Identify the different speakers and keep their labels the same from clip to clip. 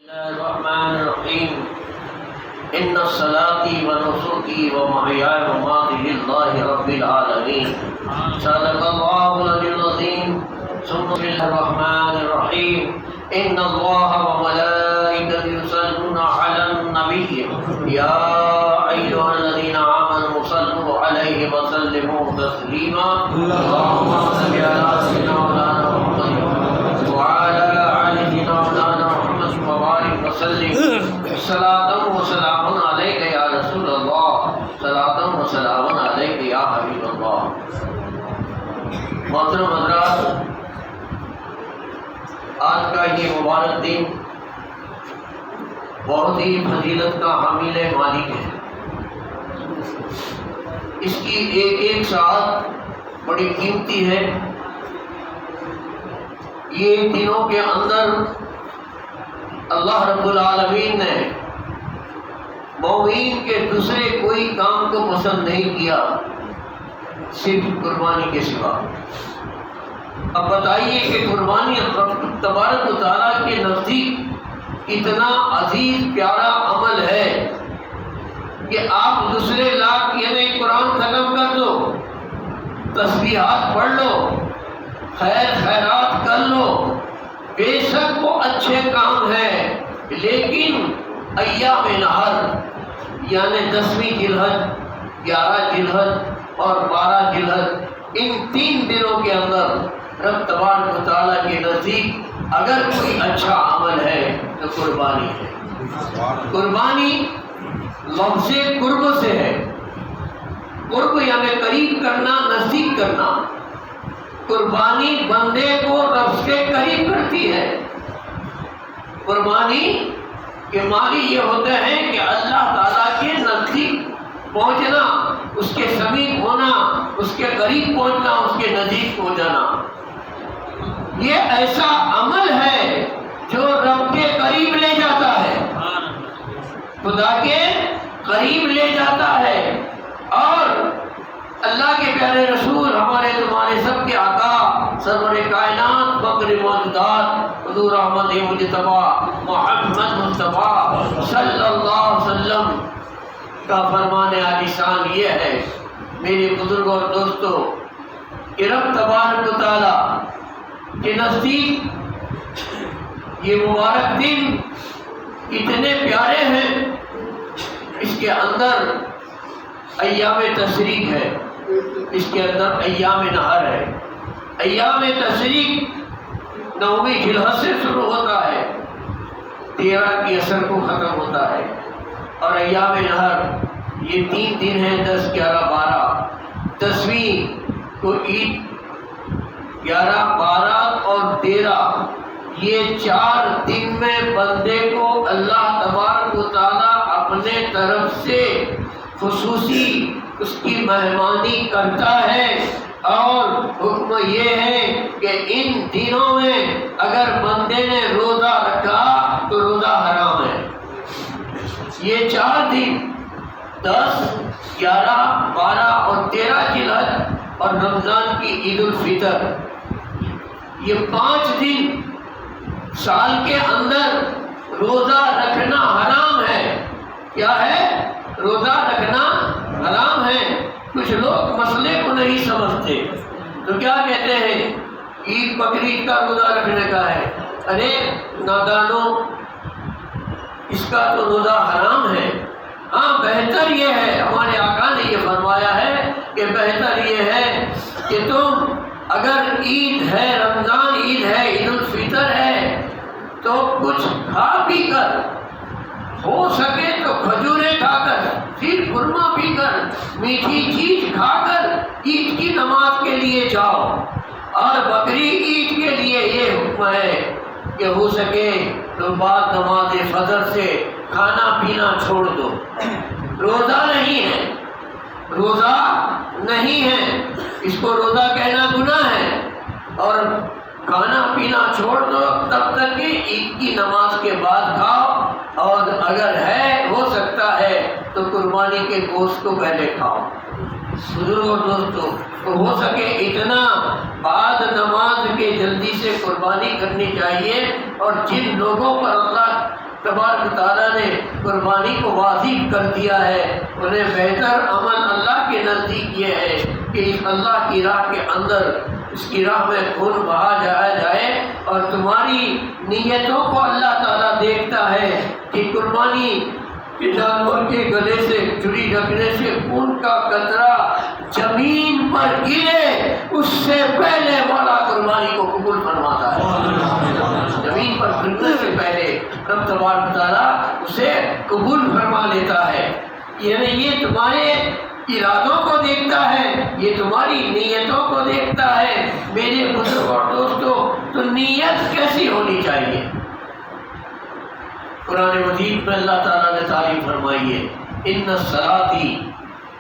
Speaker 1: الرحمن الرحیم ان صلاتي ونسكي ومحياي ومماتي لله رب العالمين صدق الله العلي العظيم ثم بسم الله الرحمن الرحيم ان الله وملائكته يصلون على النبي يا ايها الذين امنوا صلوا عليه وسلموا تسليما اللهم صل على سيدنا مولانا محمد وعلى ال سيدنا مولانا محمد وبارك وسلم صلاة وسلام علیک یا رسول اللہ صلاة وسلام علیک یا حبیب اللہ۔ محترم حضرات، آج کا یہ مبارک دن بہت ہی فضیلت کا حامل مالک ہے۔ اس کی ایک ایک ساعت بڑی قیمتی ہے۔ یہ دنوں کے اندر اللہ رب العالمین نے مومین کے دوسرے کوئی کام کو پسند نہیں کیا صرف قربانی کے سوا۔ اب بتائیے کہ قربانی تبارک و تعالیٰ کے نزدیک اتنا عزیز پیارا عمل ہے کہ آپ دوسرے لاکھ یعنی قرآن ختم کر دو، تسبیحات پڑھ لو، خیر خیرات کر لو، بے شک وہ اچھے کام ہیں، لیکن ایام نحر یعنی 10ویں ذی الحج، 11 ذی الحج اور 12 ذی الحج، ان 3 دنوں کے اندر رب تبارک و تعالیٰ کے نزدیک اگر کوئی اچھا عمل ہے تو قربانی ہے۔ قربانی لفظ قرب سے ہے۔ قرب یعنی قریب کرنا، نزدیک کرنا۔ قربانی بندے کو رب کے قریب کرتی ہے۔ قربانی کے معنی یہ ہوتا ہے کہ اللہ تعالیٰ کے نزدیک پہنچنا، اس کے سمیپ ہونا، اس کے قریب پہنچنا، اس کے نزدیک پہنچنا۔ یہ ایسا عمل ہے جو رب کے قریب لے جاتا ہے، خدا کے قریب لے جاتا ہے۔ اور اللہ کے پیارے رسول، ہمارے تمہارے سب کے آقا، سرور کائنات، فخر موجودات، حضور احمد مجتبی محمد مصطفیٰ صلی اللہ علیہ وسلم کا فرمان عالی شان یہ ہے میرے بزرگوں اور دوستوں کہ رب تبارک و تعالیٰ کے نزدیک یہ مبارک دن اتنے پیارے ہیں۔ اس کے اندر ایام تشریق ہے، اس کے اندر ایام نحر ہے۔ ایام تشریق 9ویں ذی الحج سے شروع ہوتا ہے، 13 کی عصر کو ختم ہوتا ہے، اور ایام نحر یہ 3 دن ہیں، 10، 11، 12۔ 10ویں کو عید، 11، 12 اور 13، یہ 4 دن میں بندے کو اللہ تبارک و تعالیٰ اپنے طرف سے خصوصی اس کی مہمانی کرتا ہے۔ اور حکم یہ ہے کہ ان دنوں میں اگر بندے نے روزہ رکھا تو روزہ حرام ہے۔ یہ 4 دن 10، 11، 12 اور 13 ذی الحج اور رمضان کی عید الفطر، یہ 5 دن سال کے اندر روزہ رکھنا حرام ہے۔ کیا ہے؟ روزہ رکھنا حرام ہے۔ کچھ لوگ مسئلے کو نہیں سمجھتے تو کیا کہتے ہیں عید بقرعید کا روزہ رکھنے کا ہے۔ ارے نادانوں، اس کا تو روزہ حرام ہے۔ ہاں، بہتر یہ ہے، ہمارے آقا نے یہ فرمایا ہے کہ بہتر یہ ہے کہ تم اگر عید ہے، رمضان عید ہے، عید الفطر ہے، تو کچھ کھا پی کر، ہو سکے تو کھجوریں کھا کر، پھر خرما پی کر، میٹھی چیز کھا کر عید کی نماز کے لیے جاؤ۔ اور بقری عید کے لیے یہ حکم ہے کہ ہو سکے تو بعد نماز فجر سے کھانا پینا چھوڑ دو۔ روزہ نہیں ہے، روزہ نہیں ہے، اس کو روزہ کہنا گناہ ہے۔ اور کھانا پینا چھوڑ دو تب تک کہ عید کی نماز کے بعد کھاؤ، اور اگر ہے ہو سکتا ہے تو قربانی کے گوشت کو پہلے کھاؤ۔ بزرگوں دوستوں، تو ہو سکے اتنا بعد نماز کے جلدی سے قربانی کرنی چاہیے۔ اور جن لوگوں پر اللہ تبارک تعالیٰ نے قربانی کو واجب کر دیا ہے، انہیں بہتر عمل اللہ کے نزدیک یہ ہے کہ اس اللہ کی راہ کے اندر اس کی راہ میں خون بہا جائے اور تمہاری نیتوں کو اللہ تعالیٰ دیکھتا ہے کہ قربانی کہ جانور کے گلے سے چری رکھنے سے خون کا قطرہ زمین پر گرے اس سے پہلے مولا قربانی کو قبول فرماتا ہے۔ زمین پر گرنے سے پہلے رب تبارک تعالیٰ اسے قبول فرما لیتا ہے۔ یعنی یہ تمہارے ارادوں کو دیکھتا ہے، یہ تمہاری نیتوں کو دیکھتا ہے۔ میرے بزرگ اور دوستوں، تو نیت کیسی ہونی چاہیے؟ قرآن مجید میں اللہ تعالیٰ نے تعلیم فرمائی ہے، ان صلاتی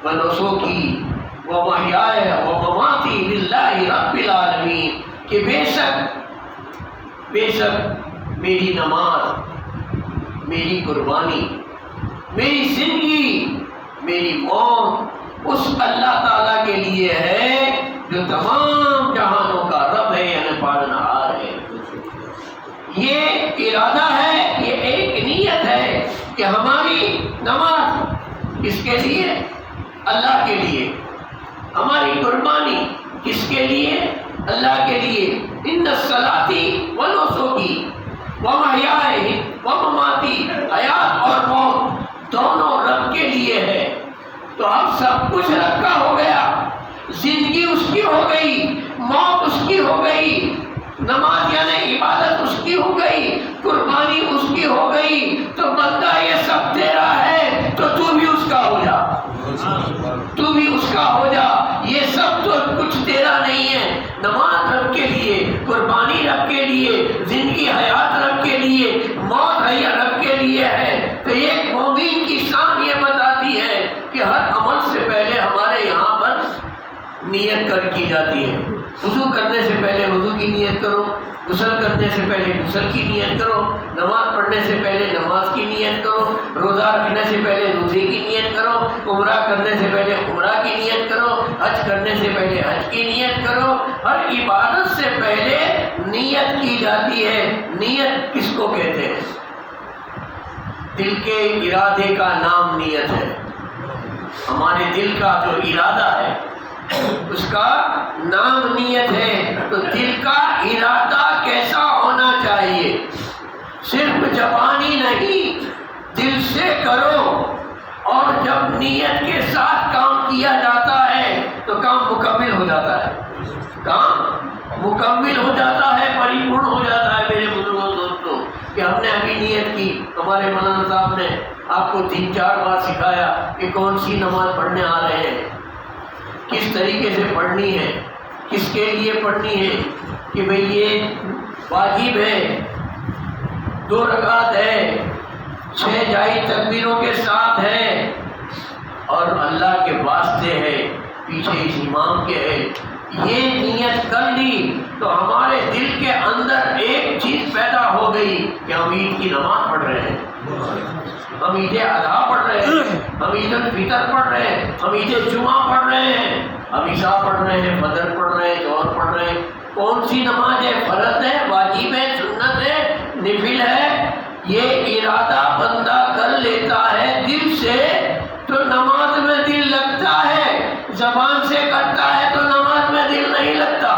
Speaker 1: و نسکی و محیای و مماتی للہ رب العالمین، کہ بے شک میری نماز، میری قربانی، میری زندگی، میری موت اس اللہ تعالیٰ کے لیے ہے جو تمام جہانوں کا رب ہے، یعنی پالنہار ہے۔ یہ ارادہ ہے، یہ ایک نیت ہے کہ ہماری نماز کس کے لیے؟ اللہ کے لیے۔ ہماری قربانی کس کے لیے؟ اللہ کے لیے۔ ان الصلاتی و نسکی و محیای و مماتی، حیات اور موت دونوں رب کے لیے ہے۔ تو اب سب کچھ رب کا ہو گیا، زندگی اس کی ہو گئی، موت اس کی ہو گئی، نماز یعنی عبادت اس کی ہو گئی، قربانی اس کی ہو گئی، تو بندہ یہ سب تیرا ہے تو تو بھی اس کا ہو جا، تو بھی اس کا ہو جا۔ یہ سب تو کچھ تیرا نہیں ہے۔ نماز رب کے لیے، قربانی رب کے لیے، زندگی حیات رب کے لیے، موت رب کے لیے ہے۔ تو ایک مومن کی شان یہ بتاتی ہے کہ ہر عمل سے پہلے ہمارے یہاں پر نیت کی جاتی ہے۔ وضو کرنے سے پہلے وضو کی نیت کرو، غسل کرنے سے پہلے غسل کی نیت کرو، نماز پڑھنے سے پہلے نماز کی نیت کرو، روزہ رکھنے سے پہلے روزے کی نیت کرو، عمرہ کرنے سے پہلے عمرہ کی نیت کرو، حج کرنے سے پہلے حج کی نیت کرو۔ ہر عبادت سے پہلے نیت کی جاتی ہے۔ نیت کس کو کہتے ہیں؟ دل کے ارادے کا نام نیت ہے۔ ہمارے دل کا جو ارادہ ہے اس کا نام نیت ہے۔ تو دل کا ارادہ کیسا ہونا چاہیے؟ صرف زبانی نہیں، دل سے کرو، اور جب نیت کے ساتھ کام کیا جاتا ہے تو کام مکمل ہو جاتا ہے، کام مکمل ہو جاتا ہے، پریپورن ہو جاتا ہے۔ میرے بزرگوں دوستوں، کہ ہم نے ابھی نیت کی، ہمارے مولانا صاحب نے آپ کو 3-4 بار سکھایا کہ کون سی نماز پڑھنے آ رہے ہیں، کس طریقے سے پڑھنی ہے، کس کے لیے پڑھنی ہے، کہ بھئی یہ واجب ہے، 2 رکعت ہے، 6 جائز تکبیروں کے ساتھ ہے، اور اللہ کے واسطے ہے، پیچھے اس امام کے ہے۔ یہ نیت کر لی تو ہمارے دل کے اندر ایک چیز پیدا ہو گئی کہ ہم عید کی نماز پڑھ رہے ہیں، ہم عید اضحیٰ پڑھ رہے ہیں، ہم عید الفطر پڑھ رہے ہیں، ہم عید جمعہ پڑھ رہے ہیں، ہم عشاء پڑھ رہے ہیں، فجر پڑھ رہے ہیں، ظہر پڑھ رہے ہیں۔ کون سی نماز ہے؟ فرض ہے، واجب ہے، سنت ہے، نفل ہے۔ یہ ارادہ بندہ کر لیتا ہے دل سے تو نماز میں دل لگتا ہے، زبان سے کرتا ہے تو نماز میں دل نہیں لگتا۔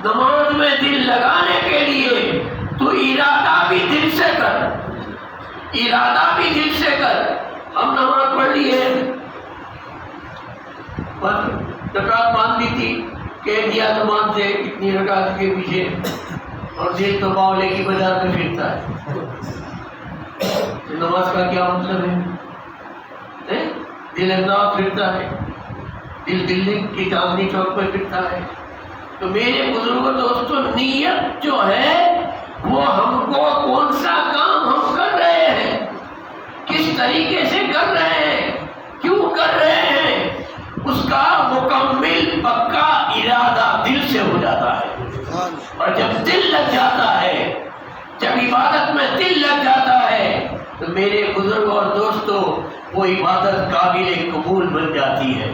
Speaker 1: نماز میں دل لگانے کے لیے تو ارادہ بھی دل سے کر، ارادہ بھی دل سے کر۔ ہم نماز پڑھ لی ہے، رکعت باندھ دی تھی، کہہ دیا زبان سے اتنی رکعت کے پیچھے، اور دل تو باولے کی بازار میں پھرتا ہے۔ نماز کا کیا مطلب ہے؟ دل احمدآباد پھرتا ہے، دل دلی کی چاندنی چوک پہ پھرتا ہے۔ تو میرے بزرگوں دوستوں، نیت جو ہے وہ ہم کو کون سا کام ہم کر رہے ہیں، کس طریقے سے کر رہے ہیں، کیوں کر رہے ہیں، اس کا مکمل پکا ارادہ دل سے ہو جاتا ہے۔ اور جب دل لگ جاتا ہے، جب عبادت میں دل لگ جاتا ہے، تو میرے بزرگ اور دوستوں وہ عبادت قابل قبول بن جاتی ہے،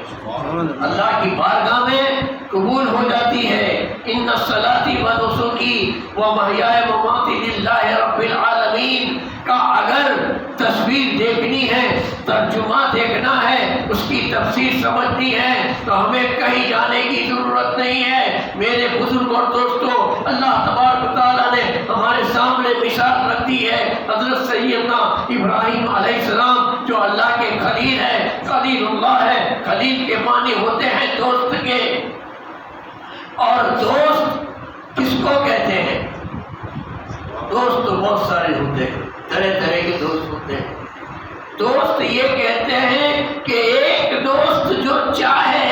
Speaker 1: اللہ کی بارگاہ میں قبول ہو جاتی ہے۔ ان صلاتی و نسکی و محیای مماتی للہ رب العالمین کا اگر تصویر دیکھنی ہے، ترجمہ دیکھنا ہے، اس کی تفسیر سمجھنی ہے تو ہمیں کہیں جانے کی ضرورت نہیں ہے۔ میرے بزرگ اور دوستوں، اللہ تبارک و تعالیٰ نے ہمارے سامنے مثال رکھ دی ہے۔ حضرت سیدنا ابراہیم علیہ السلام جو اللہ کے خلیل ہے، خلیل اللہ ہے، خلیل کے معنی ہوتے ہیں دوست کے، اور دوست کس کو کہتے ہیں؟ دوست تو بہت سارے ہوتے ہیں، طرح طرح کے دوست ہوتے ہیں۔ دوست یہ کہتے ہیں کہ ایک دوست جو چاہے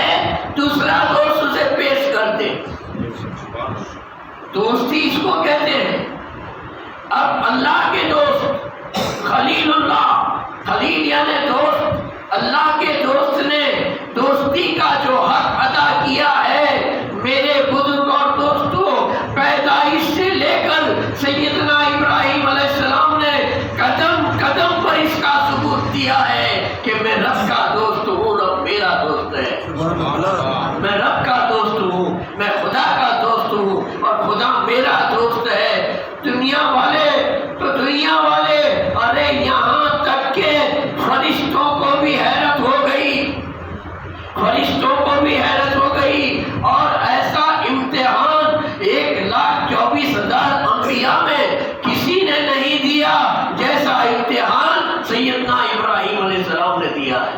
Speaker 1: دوسرا دوست اسے پیش کر دے، دوستی اس کو کہتے ہیں۔ اب اللہ کے دوست خلیل اللہ، خلیل یعنی دوست، اللہ کے دوست نے دوستی کا جو حق ادا کیا ہے، میرے بزرگ اور دوستوں، پیدائش سے لے کر سیدنا ابراہیم علیہ السلام نے قدم قدم پر اس کا ثبوت دیا ہے کہ میں رب کا دوست ہوں، رب میرا دوست ہے، میں رب کا دوست ہوں، میں خدا کا دوست ہوں اور خدا میرا دوست ہے۔ دنیا والے تو دنیا والے، ارے یہاں تک کہ فرشتوں کو بھی حیرت ہو گئی، فرشتوں کو بھی حیرت ہو گئی، اور ایسا امتحان 1,24,000 انبیاء میں کسی نے نہیں دیا جیسا امتحان سیدنا ابراہیم علیہ السلام نے دیا ہے۔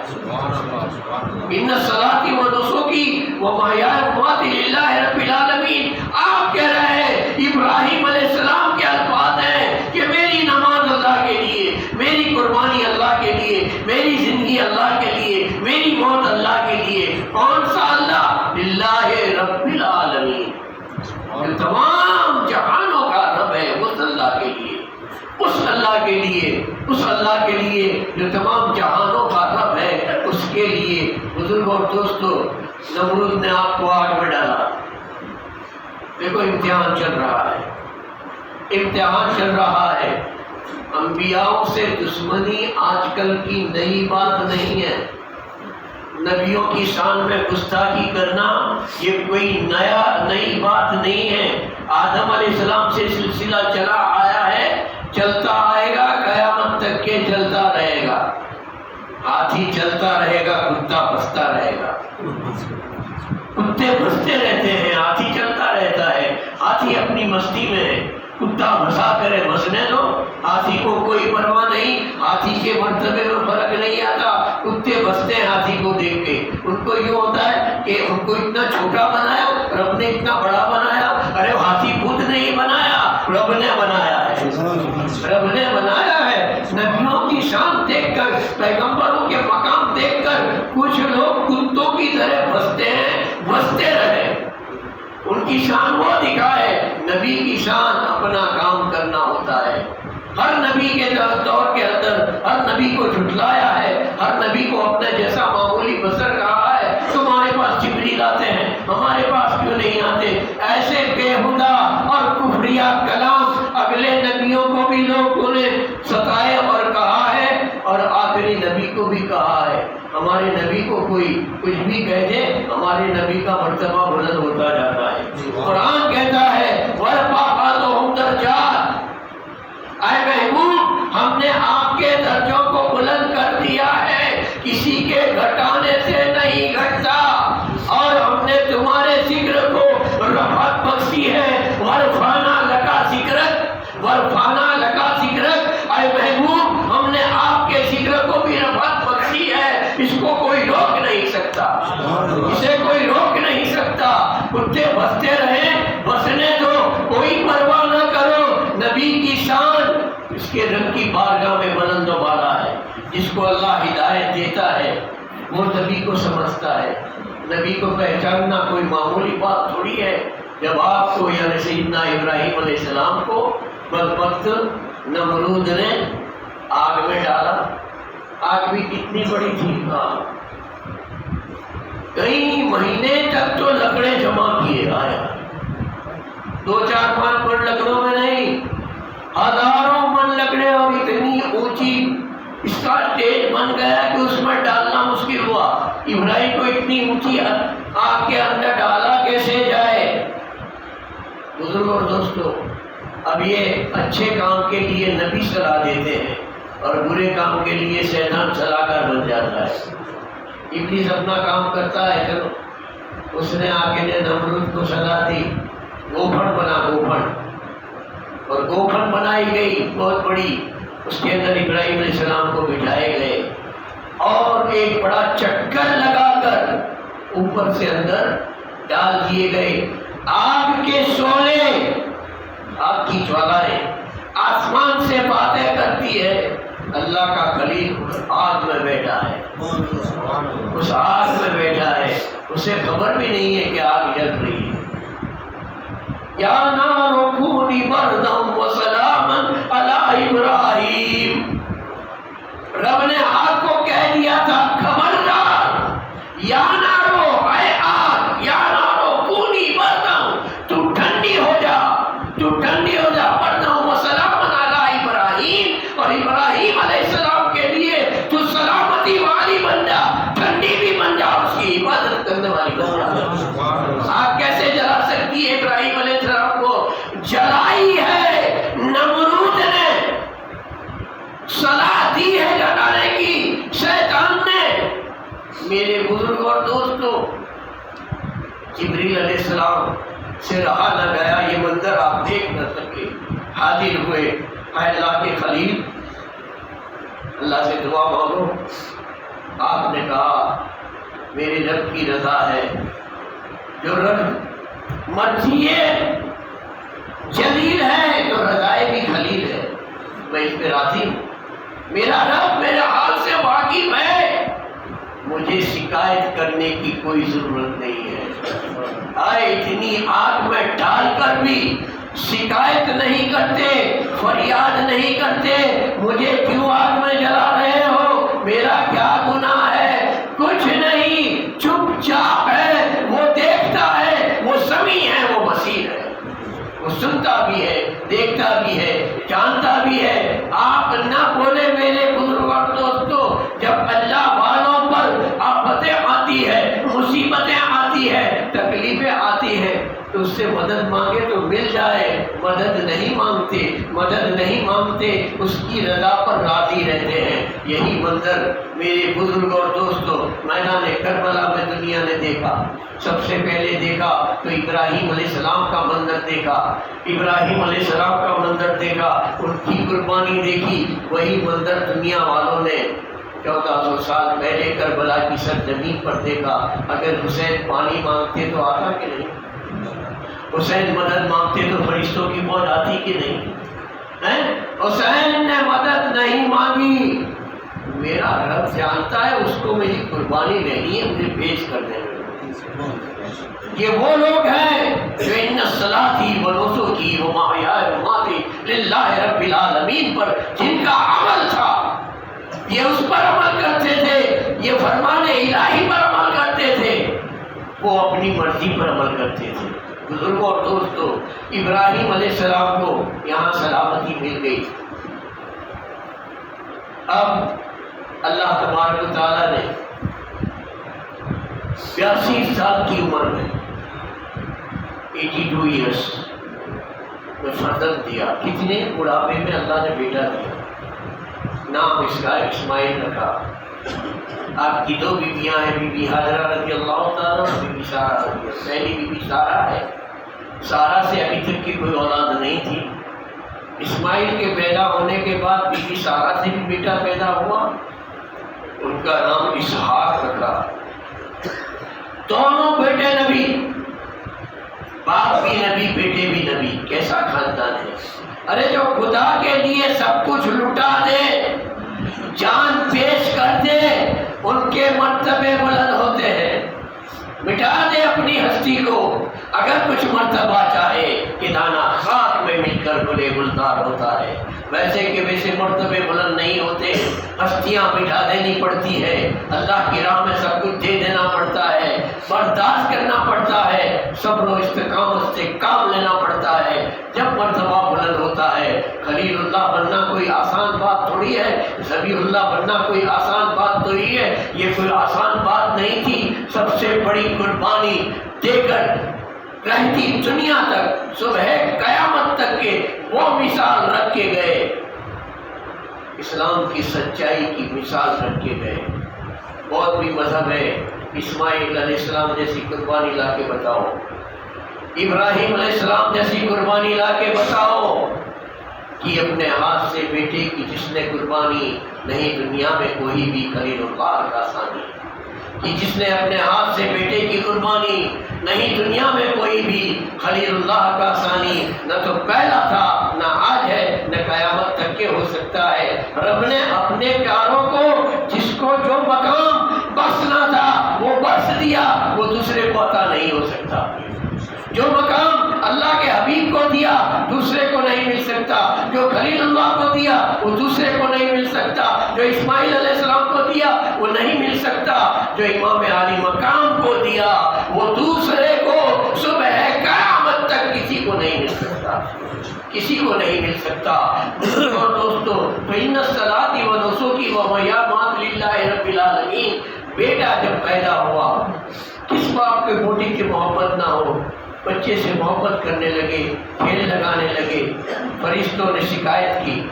Speaker 1: ان صلاتی و نسکی و محیای مماتی للہ رب العالمین، آپ کہہ رہے ہیں ابراہیم علیہ السلام کے الفاظ ہیں کہ میری نماز اللہ کے لیے، میری قربانی اللہ کے لیے، میری زندگی اللہ کے لیے، میری موت اللہ کے لیے۔ کون سا اللہ؟ للہ رب العالمین، جو تمام جہانوں کا رب ہے، اس اللہ کے لیے، اس اللہ کے لیے، اس اللہ کے لیے جو تمام جہانوں کا رب ہے، اس کے لیے۔ بزرگ اور دوستوں، نمرود نے آپ کو آگ میں ڈالا، دیکھو امتحان چل رہا ہے، امتحان چل رہا ہے۔ انبیاءوں سے دشمنی آج کل کی نئی بات نہیں ہے، نبیوں کی شان میں گستاخی کرنا یہ کوئی نئی بات نہیں ہے۔ آدم علیہ السلام سے سلسلہ چلا آیا ہے، چلتا آئے گا، قیامت تک کے چلتا رہے گا۔ ہاتھی چلتا رہے گا، کتا بھستا رہے گا، کتے بھستے رہتے ہیں، ہاتھی چلتا رہتا ہے، ہاتھی اپنی مستی میں ہے، کتا بھسا کرے بھسنے دو، ہاتھی کو کوئی پرواہ نہیں، ہاتھی کے مرتبے میں فرق نہیں آتا۔ کتے بھستے ہیں ہاتھی کو دیکھ کے، ان کو یہ ہوتا ہے کہ ان کو اتنا چھوٹا بنایا، رب نے اتنا بڑا بنایا۔ ارے ہاتھی خود نہیں بنایا، رب نے بنایا ہے، رب نے بنایا ہے۔ نبیوں کی شان دیکھ کر، پیغمبروں کے مقام دیکھ کر کچھ لوگ کتوں کی طرح بھستے ہیں، بھستے رہے، ان کی شان وہ دکھائے۔ نبی کی شان اپنا کام کرنا ہوتا ہے۔ ہر نبی کے دور کے اندر ہر نبی کو جھٹلایا ہے، ہر نبی کو اپنے جیسا معمولی بشر کہا ہے۔ تمہارے پاس جبریل آتے ہیں، ہمارے پاس کیوں نہیں آتے؟ ایسے بےہودہ اور کفریہ کلام اگلے نبیوں کو بھی لوگوں نے ستائے اور کہا ہے، اور آخری نبی کو بھی کہا ہے۔ ہمارے نبی کو کوئی کچھ بھی کہہ دے، ہمارے نبی کا مرتبہ بلند ہوتا جاتا ہے۔ قرآن کہتا ہے وَرَفَعَ بَعْضُهُمْ دَرَجَاتٍ، اے محبوب ہم نے آپ کے درجوں کو بلند کر دیا ہے، کسی کے گھٹانے سے نہیں گھٹتا، اور ہم نے تمہارے ذکر کو رفعت بخشی ہے۔ وَرَفَعْنَا لَكَ ذِکْرَكَ، وَرَفَعْنَا لَكَ ذِکْرَكَ، اے محبوب ہم نے آپ کے ذکر کو بھی رفعت بخشی ہے۔ اس کو کوئی روک نہیں سکتا، اسے کوئی روک نہیں سکتا۔ کتے بستے رہیں، بسنے دو، کوئی پرواہ نہ کرو۔ نبی کی شان اس کے رب کی بارگاہ میں بلند و بالا ہے۔ جس کو اللہ ہدایت دیتا ہے وہ نبی کو سمجھتا ہے۔ نبی کو پہچاننا کوئی معمولی بات تھوڑی ہے۔ جب آپ کو یعنی سیدنا ابراہیم علیہ السلام کو بدبخت نمرود نے آگ میں ڈالا، آگ بھی کتنی بڑی تھی، کئی مہینے تک تو لکڑے جمع کیے آیا، 2-4-5 من لکڑوں میں نہیں، ہزاروں من لکڑے، اور اتنی اونچی اس کا اسٹیج بن گیا کہ اس میں ڈالنا مشکل ہوا. ابراہیم کو اتنی اونچی آگ کے اندر ڈالا کیسے جائے؟ بزرگوں اور دوستوں، اب یہ اچھے کام کے لیے نبی صلاح دیتے ہیں اور برے کام کے لیے شیطان صلاح کار بن جاتا ہے. ابلیس اپنا کام کرتا ہے. چلو، اس نے آ کے نمرود کو صلاح دی، گوفن بنا گوفن، اور گوفن بنائی گئی بہت بڑی. اس کے اندر ابراہیم علیہ السلام کو بٹھائے گئے اور ایک بڑا چکر لگا کر اوپر سے اندر ڈال دیے گئے. آگ کے شعلے، آگ کی جوالائیں آسمان سے باتیں کرتی ہے. اللہ کا خلیل آگ میں بیٹھا ہے، اس آگ میں بیٹھا ہے، اسے خبر بھی نہیں ہے کہ آگ جل رہی ہے. یا نار کونی بردا وسلاما علی ابراہیم. رب نے آگ کو کہہ دیا تھا خبردار، یا نارو، اے آگ، یا نارو کونی بردا، تو ٹھنڈی ہو جا، تو ٹھنڈی ہو جا. بردا وسلاما علی ابراہیم، اور ابراہیم علیہ السلام کے لیے تو سلامتی والی بن جا، ٹھنڈی بھی بن جا، اس کی عبادت کرنے والی بن جا. آگ کیسے جلا سکتی ہے؟ ابراہیم علیہ السلام کو جلائی ہے. نمرود نے صلاح دی ہے جلانے کی، شیطان نے. میرے بزرگ اور دوستوں، جبریل علیہ السلام سے رہا نہ گیا، یہ منظر آپ دیکھ نہ سکے. حاضر ہوئے، اے اللہ کے خلیل، اللہ سے دعا مانگو. آپ نے کہا میرے رب کی رضا ہے، جو رب مرضی ہے جلیل ہے، جو رضائے بھی خلیل ہے، میں اس پہ راضی ہوں. میرا رب میرے حال سے واقف ہے، مجھے شکایت کرنے کی کوئی ضرورت نہیں ہے. آئے اتنی آگ میں ڈال کر بھی شکایت نہیں کرتے، فریاد نہیں کرتے، مجھے کیوں آگ میں جلا رہے ہو، میرا کیا گناہ ہے؟ کچھ نہیں، چپ چاپ ہے. وہ دیکھتا ہے، وہ سمیع ہے، وہ بصیر ہے، وہ سنتا بھی ہے، دیکھتا بھی ہے، جانتا بھی ہے. آپ نہ بولے میرے بزرگ اور دوستوں، جب اللہ والوں پر آفتیں آتی ہے، مصیبتیں آتی ہے، تکلیفیں آتی ہے، تو اس سے مدد مانگے تو مل جائے. مدد نہیں مانگتے، مدد نہیں مانگتے، اس کی رضا پر راضی رہتے ہیں. یہی منظر میرے بزرگ اور دوستوں میدان کربلا میں دنیا نے دیکھا. سب سے پہلے دیکھا تو ابراہیم علیہ السلام کا منظر دیکھا، ابراہیم علیہ السلام کا منظر دیکھا، ان کی قربانی دیکھی. وہی منظر دنیا والوں نے 1400 سال پہلے کربلا کی سرزمین پر دیکھا. اگر حسین پانی مانگتے تو آتا کہ نہیں؟ حسین مدد مانگتے تو فرشتوں کی فوج آتی کہ نہیں؟ حسین نے مدد نہیں مانگی. میرا رب جانتا ہے اس کو میری قربانی لینی ہے، مجھے پیش کر دینا. یہ وہ لوگ ہیں جو ان صلاتی و نسکی و محیای و مماتی للہ رب العالمین پر جن کا عمل تھا، یہ اس پر عمل کرتے تھے، یہ فرمان الہی پر عمل کرتے تھے، وہ اپنی مرضی پر عمل کرتے تھے. بزرگوں اور دوستوں، ابراہیم علیہ السلام کو یہاں سلامتی مل گئی. اب اللہ تبارک و تعالیٰ نے 82 سال کی عمر میں 82 ایئرس میں فرزند دیا. کتنے بڑھاپے میں اللہ نے بیٹا دیا. نام اس کا اسماعیل رکھا. آپ کی 2 بیویاں ہیں، بی بی ہاجرہ رضی اللہ تعالیٰ اور بی بی سارہ رضی اللہ. پہلی بی بی سارہ ہے. سارہ سے ابھی تک کی کوئی اولاد نہیں تھی. اسماعیل کے پیدا ہونے کے بعد بی بی سارہ سے بھی بیٹا پیدا ہوا. ان کا نام اسحاق رکھا. دونوں بیٹے نبی، باپ بھی نبی، بیٹے بھی نبی. کیسا خاندان ہے! ارے جو خدا کے لیے سب کچھ لٹا دے، جان پیش کر دے، ان کے مرتبے بلند ہوتے ہیں. مٹا دے اپنی ہستی کو. اگر کچھ مرتبہ چاہے کہ دانا خاک میں مل کر گلے گلزار ہوتا ہے، ویسے کہ ویسے مرتبے بلند نہیں ہوتے. ہستیاں مٹا دینی پڑتی ہے، اللہ کی راہ میں سب کچھ دے دینا پڑتا ہے، برداشت کرنا پڑتا ہے. صبر و استقامت سے کام لینا پڑتا ہے جب مرتبہ بلند ہوتا ہے۔ خلیل اللہ بننا کوئی آسان بات تھوڑی ہے، ذبیح اللہ بننا کوئی آسان بات تھوڑی ہے، یہ کوئی آسان بات نہیں تھی۔ سب سے بڑی قربانی دے کر رہتی دنیا تک، صبح قیامت تک کے وہ مثال رکھ کے گئے، اسلام کی سچائی کی مثال رکھ کے گئے۔ بہت بھی مذہب ہے، اسماعیل علیہ السلام جیسی قربانی لا کے بتاؤ، ابراہیم علیہ السلام جیسی قربانی لا کے بتاؤ کہ اپنے ہاتھ سے بیٹے کی جس نے قربانی نہیں دنیا میں کوئی بھی خلیل اللہ کا ثانی، کہ جس نے اپنے ہاتھ سے بیٹے کی قربانی نہیں دنیا میں کوئی بھی خلیل اللہ کا ثانی، نہ تو پہلا تھا نہ آج ہے نہ قیامت تک کے ہو سکتا ہے۔ رب نے اپنے پیاروں کو جس کو جو مقام بخشنا تھا وہ بخش دیا، وہ دوسرے کو عطا نہیں ہو سکتا۔ جو مقام اللہ کے حبیب کو دیا دوسرے کو نہیں مل سکتا، جو خلیل اللہ کو دیا وہ دوسرے کو نہیں مل سکتا، جو اسماعیل علیہ السلام کو دیا وہ نہیں مل سکتا، جو امام عالی مقام کو دیا وہ دوسرے کو صبح قیامت تک کسی کو نہیں مل سکتا، کسی کو نہیں مل سکتا۔ اور دوستو فإن الصلاة ونسکی ومحیاي للہ رب العالمین، بیٹا جب پیدا ہوا کس باپ کے بیٹی کی محبت نہ ہو، بچے سے محبت کرنے لگے، کھیل لگانے لگے، فرشتوں نے شکایت کی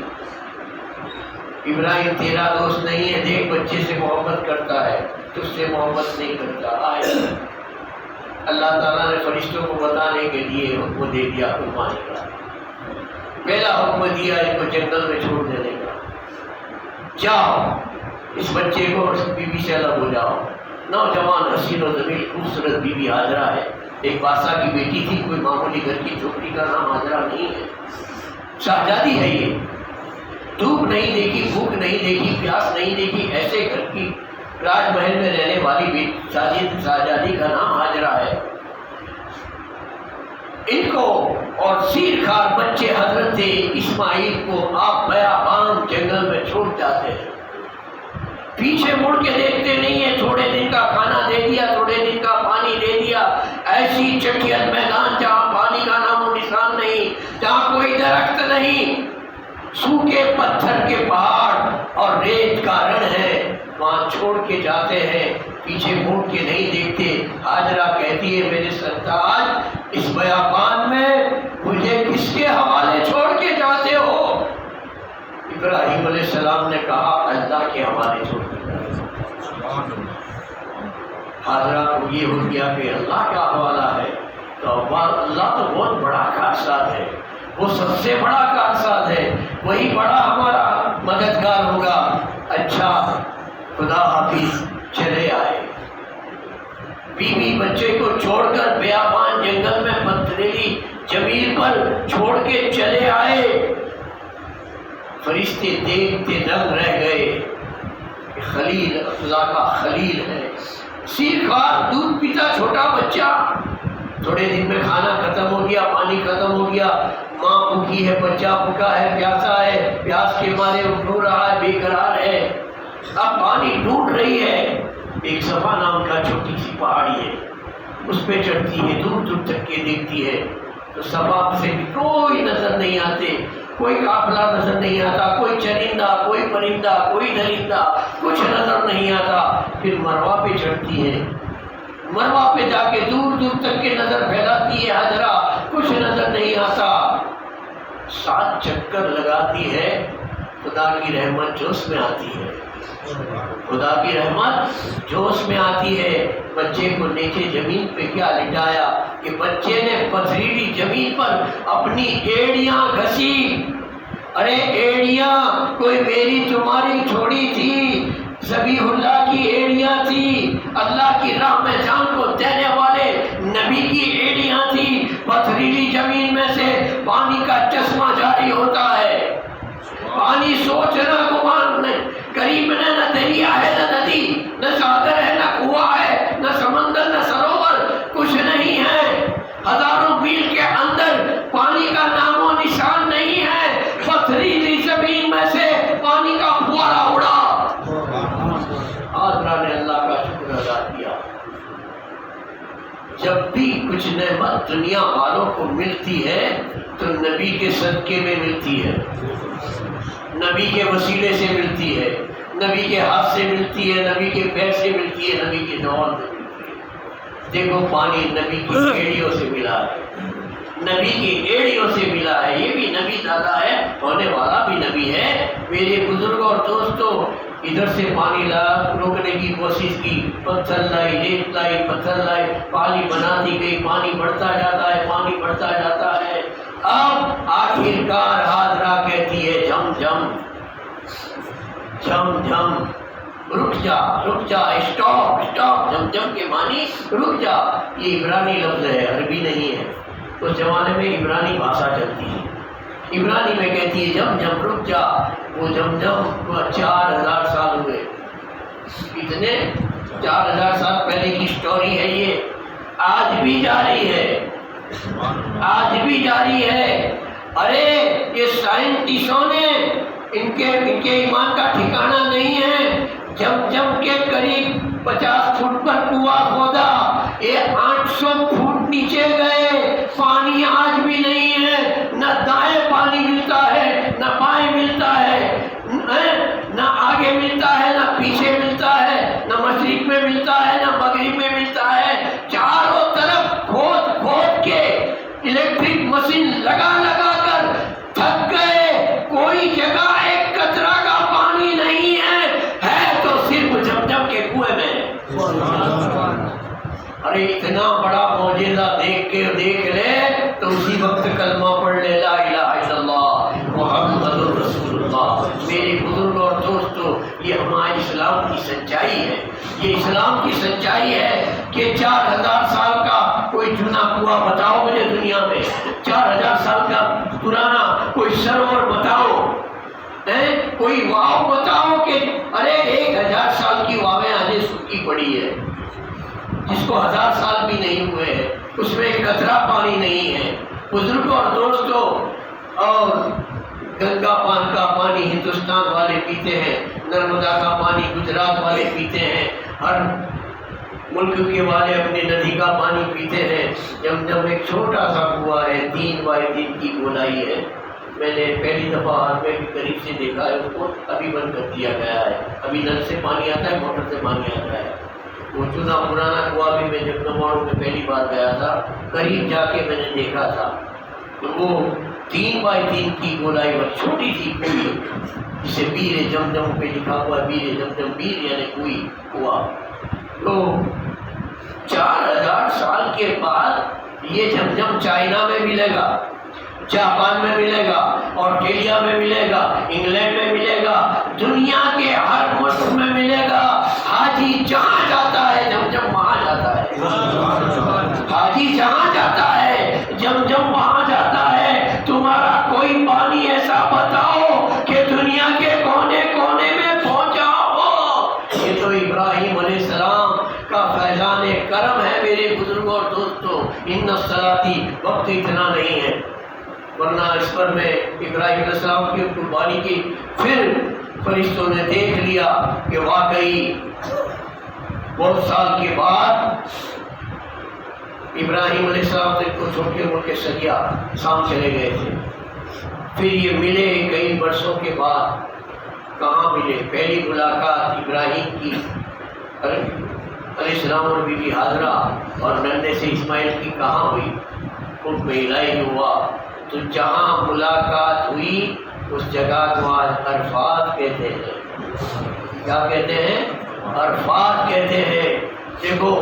Speaker 1: ابراہیم تیرا دوست نہیں ہے، دیکھ بچے سے محبت کرتا ہے، تجھ سے محبت نہیں کرتا۔ آئے اللہ تعالیٰ نے فرشتوں کو بتانے کے لیے حکم دے دیا قربانی کا، پہلا حکم دیا ان کو جنگل میں چھوڑ دینے کا، جاؤ اس بچے کو اور بی بی سے الگ ہو جاؤ۔ نوجوان حسین و جمیل خوبصورت بی بی ہاجرہ ہے، ایک بادشاہ کی بیٹی تھی، کوئی معمولی گھر کی چھوکری کا نام ہاجرہ نہیں ہے، شہزادی ہے یہ، دھوپ نہیں دیکھی، بھوک نہیں دیکھی، پیاس نہیں دیکھی، ایسے گھر کی راج محل میں رہنے والی شہزادی کا نام ہاجرہ ہے۔ ان کو اور سیر کھار بچے حضرت اسماعیل کو آپ بیابان جنگل میں چھوڑ جاتے ہیں، پیچھے مڑ کے دیکھتے نہیں ہیں، تھوڑے دن کا کھانا دے دیا، تھوڑے دن کا پانی دے دیا، ایسی چٹیل میدان جہاں پانی کا نام و نشان نہیں، جہاں کوئی درخت نہیں، سوکھے پتھر کے پہاڑ اور ریت کا رن ہے، وہاں چھوڑ کے جاتے ہیں، پیچھے مڑ کے نہیں دیکھتے۔ ہاجرہ کہتی ہے میرے سرتاج اس بیابان میں مجھے کس کے حوالے چھوڑ کے جاتے ہو؟ ابراہیم علیہ السلام نے کہا اللہ کے حوالے چھوڑ کے جاتے ہو۔ حاضرہ کو یہ ہو گیا کہ اللہ کا حوالہ ہے تو اللہ تو بہت بڑا کارساز ہے، وہ سب سے بڑا کارساز ہے، وہی بڑا ہمارا مددگار ہوگا۔ اچھا خدا حافظ، چلے آئے، بیوی بچے کو چھوڑ کر بیابان جنگل میں پتھریلی زمین پر چھوڑ کے چلے آئے۔ فرشتے دیکھتے دنگ رہ گئے کہ خلیل اللہ کا خلیل ہے، سیر کھار دودھ پیتا چھوٹا بچہ، تھوڑے دن میں کھانا ختم ہو گیا، پانی ختم ہو گیا، ماں بھوکی ہے، بچہ بھوکا ہے، پیاسا ہے، پیاس کے مارے رو رہا ہے، بے قرار ہے، اب پانی ڈھونڈ رہی ہے۔ ایک صفا نام کا چھوٹی سی پہاڑی ہے، اس پہ چڑھتی ہے، دور دور تک کے دیکھتی ہے تو صفا سے کوئی نظر نہیں آتے، کوئی قافلہ نظر نہیں آتا، کوئی چرندہ، کوئی پرندہ، کوئی درندہ، کچھ نظر نہیں آتا۔ پھر مروہ پہ چڑھتی ہے، مروہ پہ جا کے دور دور تک کے نظر پھیلاتی ہے، حاجرہ کچھ نظر نہیں آتا، 7 چکر لگاتی ہے، خدا کی رحمت جوش میں آتی ہے، خدا کی رحمت جوش میں آتی ہے۔ بچے کو نیچے زمین پہ کیا لٹایا کہ بچے نے پتھریلی زمین پر اپنی ایڑیاں گھسی۔ ارے ایڑیاں کوئی میری تمہاری چھوڑی تھی، ذبیح اللہ کی ایڑیاں تھی، اللہ کی راہ میں جان کو دینے والے نبی کی ایڑیاں تھی۔ پتھریلی زمین میں سے پانی کا چشمہ جاری ہوتا ہے، پانی سوچنا گمان نہیں، قریب میں نہ دریا ہے نہ ندی، نہ ساگر ہے نہ کنواں ہے، نہ سمندر نہ سروور، کچھ نہیں ہے، ہزاروں میل کے اندر پانی کا نام و نشان نہیں ہے، پتھریلی زمین میں سے پانی کا فوارہ اڑا۔ حاضرہ نے اللہ کا شکر ادا کیا، جب بھی کچھ کچھ نعمت دنیا والوں کو ملتی ہے تو نبی کے صدقے میں ملتی ہے، نبی کے وسیلے سے ملتی ہے، نبی کے ہاتھ سے ملتی ہے، نبی کے پیر سے ملتی ہے، نبی کے دور سے ملتی ہے۔ دیکھو پانی نبی کی ایڑیوں سے ملا ہے، نبی کی ایڑیوں سے ملا ہے، یہ بھی نبی دادا ہے، ہونے والا بھی نبی ہے۔ میرے بزرگوں اور دوستوں، ادھر سے پانی روکنے کی کوشش کی، پتھر لائی، ریت لائی، پتھر لائی، پانی بنا دی گئی، پانی بڑھتا جاتا ہے، پانی بڑھتا جاتا ہے۔ اب آخرکار حاضرہ کہتی ہے جم جم جم جم، رک جا رک جا، اسٹاپ اسٹاپ، جم جم کے معنی رک جا۔ یہ عبرانی لفظ ہے، عربی نہیں ہے۔ اس زمانے میں عبرانی بھاشا چلتی ہے، عبرانی میں کہتی ہے جم جم رک جا۔ وہ جم جم 4000 سال ہوئے، کتنے 4000 سال پہلے کی سٹوری ہے یہ، آج بھی جاری ہے، آج بھی جاری ہے۔ ارے یہ سائنٹسٹوں نے ان کے ایمان کا ٹھکانہ نہیں ہے۔ جم کے قریب 50 فٹ پر کنواں کھودا، یہ 800 فٹ نیچے گئے، پانی آج بھی نہیں ہے، نہ دائیں پانی ملتا ہے نہ بائیں ملتا ہے، نہ آگے ملتا ہے نہ پیچھے ملتا ہے، نہ مشرق میں ملتا ہے نہ مغرب میں ملتا ہے۔ چاروں طرف کھود کھود کے الیکٹرک مشین لگا لگا کر تھک گئے، کوئی جگہ ایک قطرہ کا پانی نہیں ہے تو صرف جم جم کے کنویں میں۔ ارے اتنا بڑا معجزہ دیکھ لے تو اسی وقت کلمہ پڑھ لے، لا الہ الا اللہ محمد رسول اللہ۔ میرے بزرگ اور دوستو، یہ ہمارے اسلام کی سچائی ہے، یہ اسلام کی سچائی ہے کہ 4000 سال کا کوئی چنا کنواں بتاؤ مجھے دنیا میں، 4000 سال کا پرانا کوئی سروور بتاؤ، کوئی واو بتاؤ کہ ارے 1000 سال کی واویں آج سکی پڑی ہے، جس کو 1000 سال بھی نہیں ہوئے ہیں، اس میں ایک قطرہ پانی نہیں ہے۔ بزرگوں اور دوستوں، اور گنگا پان کا پانی ہندوستان والے پیتے ہیں، نرمدا کا پانی گجرات والے پیتے ہیں، ہر ملک کے والے اپنے ندی کا پانی پیتے ہیں۔ جم ایک چھوٹا سا کنواں ہے، 3 بائی 3 کی گولائی ہے، میں نے پہلی دفعہ ہاتھ میں بھی قریب سے دیکھا ہے، اس کو ابھی بند کر دیا گیا ہے، ابھی نل سے پانی آتا ہے، موٹر سے پانی آتا ہے۔ وہ چنا پرانا کنواں بھی میں جب نماڑوں میں پہلی بار گیا تھا، قریب جا کے میں نے دیکھا تھا، تو وہ 3 بائی 3 کی گولائی اور چھوٹی سی کنویں، جسے بیر جم جم پہ لکھا ہوا، بیر جم جم، بیر یعنی کنویں، کنواں۔ تو 4000 سال کے بعد یہ جم جم چائنا میں ملے گا، جاپان میں ملے گا، آسٹریلیا میں ملے گا، انگلینڈ میں ملے گا، دنیا کے ہر ملک میں ملے گا۔ حاجی جہاں جاتا ہے جم جم وہاں جاتا ہے، حاجی جہاں جاتا ہے جم جم وہاں جاتا ہے۔ تمہارا کوئی پانی ایسا بتاؤ کہ دنیا کے کونے کونے میں پہنچا ہو۔ یہ تو ابراہیم علیہ السلام کا فیضان کرم ہے میرے بزرگوں اور دوستوں۔ ان الصلاتی وقت اتنا نہیں ہے، ورنہ اس پر میں ابراہیم علیہ السلام کی قربانی کی۔ پھر فرشتوں نے دیکھ لیا کہ واقعی بہت سال کے بعد ابراہیم علیہ السلام نے کو چھوڑ کے مڑ کے سریا شام چلے گئے تھے، پھر یہ ملے کئی برسوں کے بعد۔ کہاں ملے؟ پہلی ملاقات ابراہیم کی علیہ السلام اور بی بی حاجرہ اور ننھے سے اسماعیل کی کہاں ہوئی؟ خود میں الہی ہوا۔ تو جہاں ملاقات ہوئی اس جگہ کو آج عرفات کہتے ہیں۔ کیا کہتے ہیں؟ عرفات کہتے ہیں۔ دیکھو،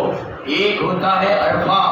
Speaker 1: ایک ہوتا ہے عرفہ،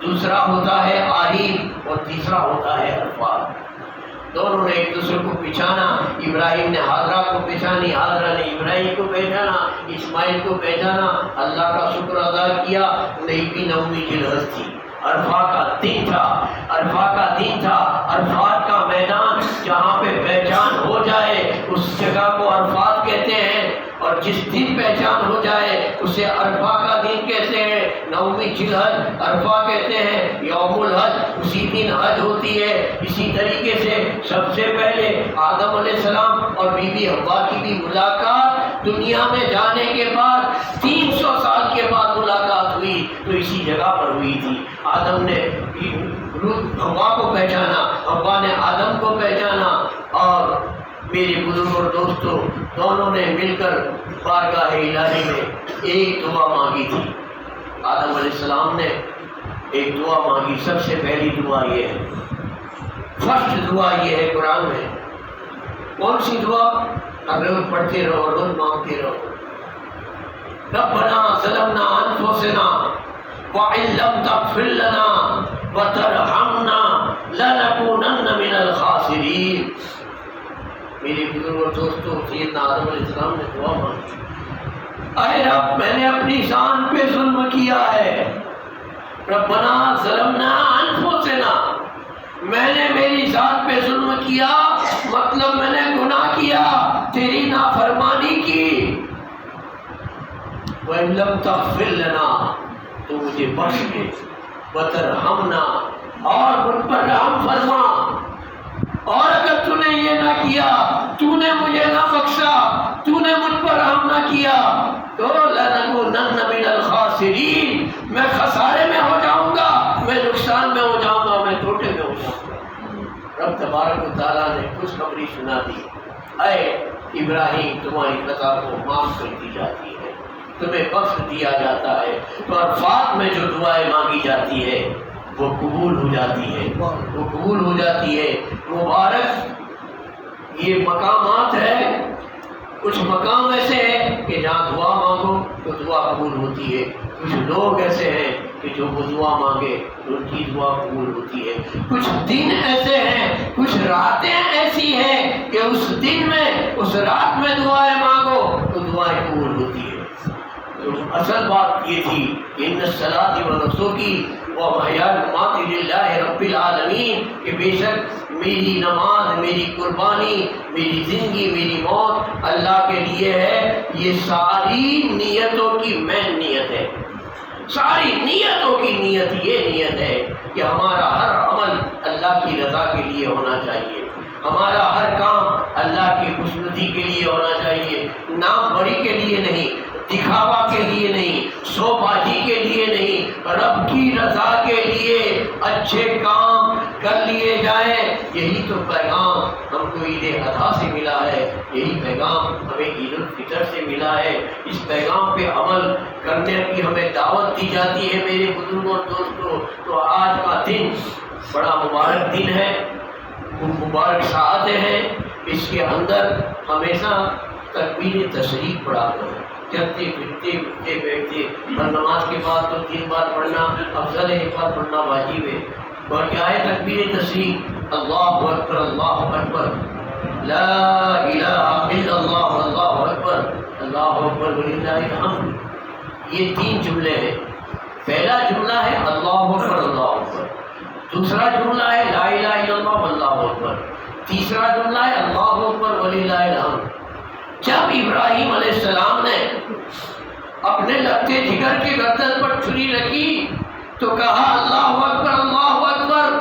Speaker 1: دوسرا ہوتا ہے عارف اور تیسرا ہوتا ہے عرفات۔ دونوں نے ایک دوسرے کو پہچانا، ابراہیم نے حاجرہ کو پہچانی، حاجرہ نے ابراہیم کو پہچانا، اسماعیل کو پہچانا، اللہ کا شکر ادا کیا۔ نہیں بھی نومی ذوالحج تھی، عرفہ کا دن تھا، عرفہ کا دن تھا، عرفات کا میدان جہاں پہ پہچان ہو جائے اس جگہ کو عرفات کہتے ہیں، اور جس دن پہچان ہو جائے اسے عرفہ کا دن کہتے ہیں۔ نومی ذوالحج عرفہ کہتے ہیں، یوم الحج، اسی دن حج ہوتی ہے۔ اسی طریقے سے سب سے پہلے آدم علیہ السلام اور بی بی حوا کی بھی ملاقات دنیا میں جانے کے بعد 300 سال کے بعد ملاقات ہوئی، تو اسی جگہ پر ہوئی تھی۔ آدم نے حوا کو پہچانا، حوا نے آدم کو پہچانا، اور میرے بزرگ اور دوستوں دونوں نے مل کر بارگاہ الہی میں ایک دعا مانگی تھی۔ آدم علیہ السلام نے ایک دعا مانگی، سب سے پہلی دعا یہ ہے، فرسٹ دعا یہ ہے قرآن میں۔ کون سی دعا؟ اب روز پڑھتے رہو، روز مانگتے رہو۔ ربنا ظلمنا انفسنا وان لم تغفر لنا وترحمنا لنکونن من الخاسرین۔ میرے بزرگ اور دوستوں، سیدنا آدم علیہ السلام نے دعا مانگی، اے رب میں نے اپنی جان پہ ظلم کیا ہے، ربنا ظلمنا انفسنا، میں نے میری ذات پہ ظلم کیا، مطلب میں نے گناہ کیا، تیری نافرمانی کی، وَإِن لَمْ تَغْفِرْ لَنَا، تو مجھے بخش دے، وَتَرْحَمْنَا، اور مجھ پر رحم فرما، اور اگر تو نے یہ نہ کیا، تو نے مجھے نہ بخشا، تو نے مجھ پر رحم نہ کیا، تو لَنَكُونَنَّ مِنَ الْخَاسِرِينَ، میں خسارے میں ہو جاؤں گا، میں نقصان میں ہو جاؤں گا، میں گھاٹے میں ہو جاؤں گا۔ رب تبارک و تعالیٰ نے خوشخبری سنا دی، اے ابراہیم تمہاری خطا کو معاف کر دی جاتی ہے، تمہیں بخش دیا جاتا ہے، اور عرفات میں جو دعائیں مانگی جاتی ہے وہ قبول ہو جاتی ہے، وہ قبول ہو جاتی ہے۔ مبارک یہ مقامات ہے، کچھ مقام ایسے ہیں کہ جہاں دعا مانگو تو دعا قبول ہوتی ہے، کچھ لوگ ایسے ہیں کہ جو وہ دعا مانگے تو ان کی دعا قبول ہوتی ہے، کچھ دن ایسے ہیں، کچھ راتیں ایسی ہیں کہ اس دن میں، اس رات میں دعائیں مانگو تو دعائیں قبول ہوتی ہے۔ تو اصل بات یہ تھی کہ ان الصلاۃ ونسکی ومحیائی ومماتی للہ رب العالمین، کہ بے شک میری نماز، میری قربانی، میری زندگی، میری موت اللہ کے لیے ہے۔ یہ ساری نیتوں کی مین نیت ہے، ساری نیتوں کی نیت یہ نیت ہے کہ ہمارا ہر عمل اللہ کی رضا کے لیے ہونا چاہیے، ہمارا ہر کام اللہ کی خوشنودی کے لیے ہونا چاہیے، نام بری کے لیے نہیں، دکھاوا کے لیے نہیں، سو بازی کے لیے نہیں، رب کی رضا کے لیے اچھے کام کر لیے جائیں۔ یہی تو پیغام ہم کو عید اضحیٰ سے ملا ہے، یہی پیغام ہمیں عید الفطر سے ملا ہے، اس پیغام پہ عمل کرنے کی ہمیں دعوت دی جاتی ہے میرے بزرگوں اور دوستوں۔ تو آج کا دن بڑا مبارک دن ہے، مبارک ساعتیں ہیں، اس کے اندر ہمیشہ تکبیر تشریف پڑھا کرو، چلتے پھرتے اٹھتے بیٹھتے، اور نماز کے بعد تو 3 بار پڑھنا افضل ہے، 1 بار پڑھنا واجب ہے۔ اور کیا ہے تکبیر تشریف؟ اللہ اکبر، اللہ اکبر، لا الہ الا اللہ، اللہ اکبر، اللہ اکبر وللہ الحمد۔ یہ 3 جملے ہیں۔ پہلا جملہ ہے اللہ اکبر، اللہ اکبر، دوسرا جملہ ہے لا الہ الا اللہ واللہ اکبر، تیسرا جملہ ہے اللہ اکبر وللہ الحمد۔ جب ابراہیم علیہ السلام نے اپنے لگتے جگر کے گردن پر چھری رکھی تو کہا اللہ اکبر، اللہ اکبر،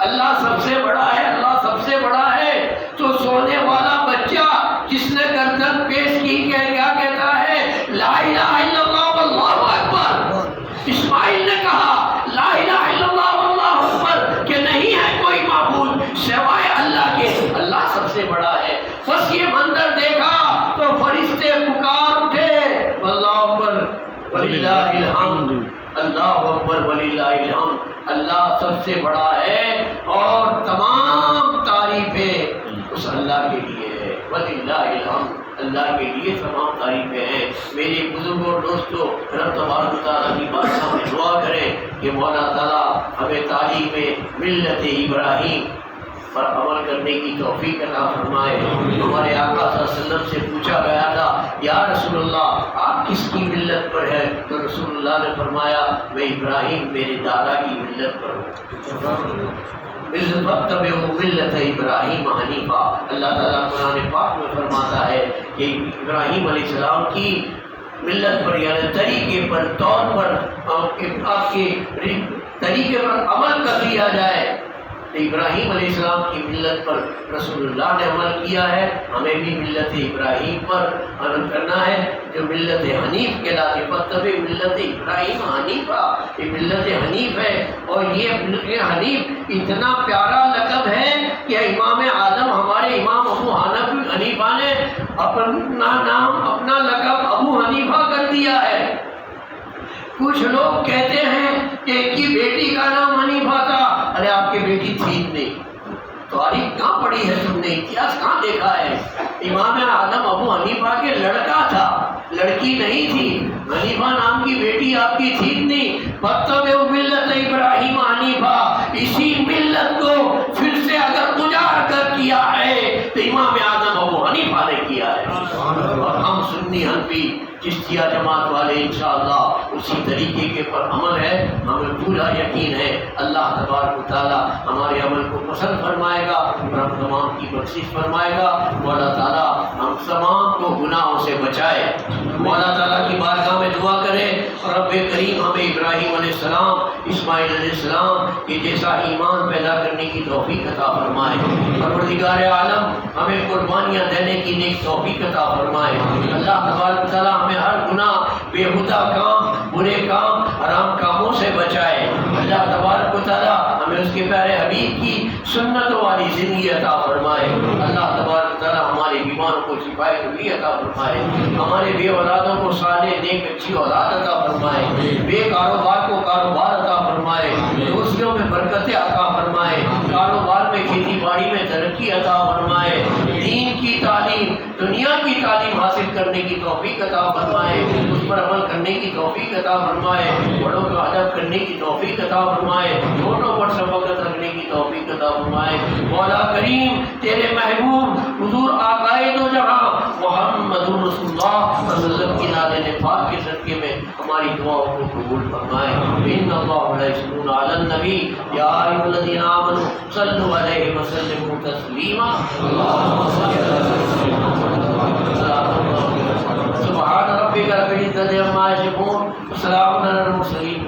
Speaker 1: اللہ سب سے بڑا ہے، اللہ سب سے بڑا ہے۔ تو سونے والا بچہ جس نے گردن پیش کی کیا کہتا ہے؟ لا الہ الا اللہ واللہ اکبر۔ اسماعیل نے کہا لا الہ الا اللہ واللہ اکبر، کہ نہیں ہے کوئی معبود سوائے اللہ کے، اللہ سب سے بڑا ہے۔ بس یہ منظر دیکھا تو فرشتے پکار اٹھے، اللہ اکبر وللہ الحمد، اللہ اکبر وللہ الحمد، اللہ سب سے بڑا ہے اور تمام تعریفیں اس اللہ کے لیے ہے، وللہ الحمد، اللہ کے لیے تمام تعریفیں ہیں۔ میرے بزرگوں اور دوستوں، رب تبارک و تعالیٰ کی بارگاہ میں دعا کریں کہ مولا تعالیٰ ہمیں تعلیم ملت ابراہیم پر عمل کرنے کی توفیق عطا فرمائے۔ ہمارے آقا صلی اللہ علیہ وسلم سے پوچھا گیا تھا یا رسول اللہ آپ کس کی ملت پر ہے؟ تو رسول اللہ نے فرمایا میں ابراہیم میرے دادا کی ملت پر ہوں، ملت ابراہیم حنیفہ۔ اللہ تعالیٰ قرآن پاک میں فرماتا ہے کہ ابراہیم علیہ السلام کی ملت پر یعنی طریقے پر، طور پر، آپ کے طریقے پر عمل کر لیا جائے ابراہیم علیہ السلام کی ملت پر رسول اللہ نے عمل کیا ہے، ہمیں بھی ملت ابراہیم پر عمل کرنا ہے جو ملت حنیف کہلاتی ہے۔ فتبع ملت ابراہیم حنیفہ، یہ ملت حنیف ہے، اور یہ ملت حنیف اتنا پیارا لقب ہے کہ امام اعظم ہمارے امام ابو حنیفہ نے اپنا نام، اپنا لقب ابو حنیفہ کر دیا ہے۔ کچھ لوگ کہتے ہیں کہ ایک کی بیٹی کا نام حنیفہ تھا، ارے آپ کی بیٹی تھی نہیں، تاریخ کہاں پڑھی ہے تم نے، اتہاس کہاں دیکھا ہے؟ امام اعظم ابو حنیفہ کے لڑکا تھا، لڑکی نہیں تھی۔ حنیفہ نام کی بیٹی آپ کی تھی نہیں۔ فتبع ملت ابراہیم حنیفہ، اسی ملت کو پھر سے اگر اجاڑ کر کیا ہے تو امام اعظم ابو حنیفہ نے کیا ہے، اور ہم سنی حنفی چشتیہ جماعت والے انشاءاللہ اسی طریقے کے پر عمل ہے۔ ہمیں پورا یقین ہے اللہ تبارک و تعالیٰ ہمارے عمل کو پسند فرمائے گا اور ہم تمام کی بخشش فرمائے گا۔ مولا تعالیٰ ہم تمام کو گناہوں سے بچائے۔ مولا تعالیٰ کی بارگاہ میں دعا کرے رب کریم ہمیں ابراہیم علیہ السلام، اسماعیل علیہ السلام کے جیسا ایمان پیدا کرنے کی توفیق عطا فرمائے۔ پروردگار عالم ہمیں قربانیاں دینے کی نیک توفیق عطا فرمائے۔ اللہ تبارک و تعالیٰ ہمیں ہر گناہ، بےہودہ کام، برے کام، حرام کاموں سے بچائے۔ اللہ تبارک و تعالیٰ ہمیں اس کے پیارے حبیب کی سنتوں والی زندگی عطا فرمائے۔ اللہ تبارک و تعالیٰ ہمارے بیماروں کو شفائے کلی عطا فرمائے، ہمارے بے اولادوں کو صالح نیک اچھی اولاد عطا فرمائے، بے کاروبار کو کاروبار عطا فرمائے، روزیوں میں برکتیں عطا فرمائے، کاروبار میں کھیتی باڑی میں ترقی عطا فرمائے، دین کی تعلیم، دنیا کی تعلیم حاصل کرنے کی توفیق عطا فرمائے، اس پر عمل کرنے کی توفیق عطا فرمائے، بڑوں کا ادب کرنے کی توفیق عطا فرمائے، چھوٹوں پر شفقت رکھنے کی توفیق عطا فرمائے۔ مولا کریم تیرے محبوب حضور آقائے دو جہاں محمد رسول اللہ صلی اللہ علیہ وسلم کی نازل پاک کے صدقے میں ہماری دعاؤں کو قبول فرمائے۔ ان اللہ لا یصلون علی النبی یا ایھا الذین آمنوا صلوا علیہ وسلموا تسلیما۔ سبحان ربک رب العزۃ عما یصفون، وسلام علی المرسلین۔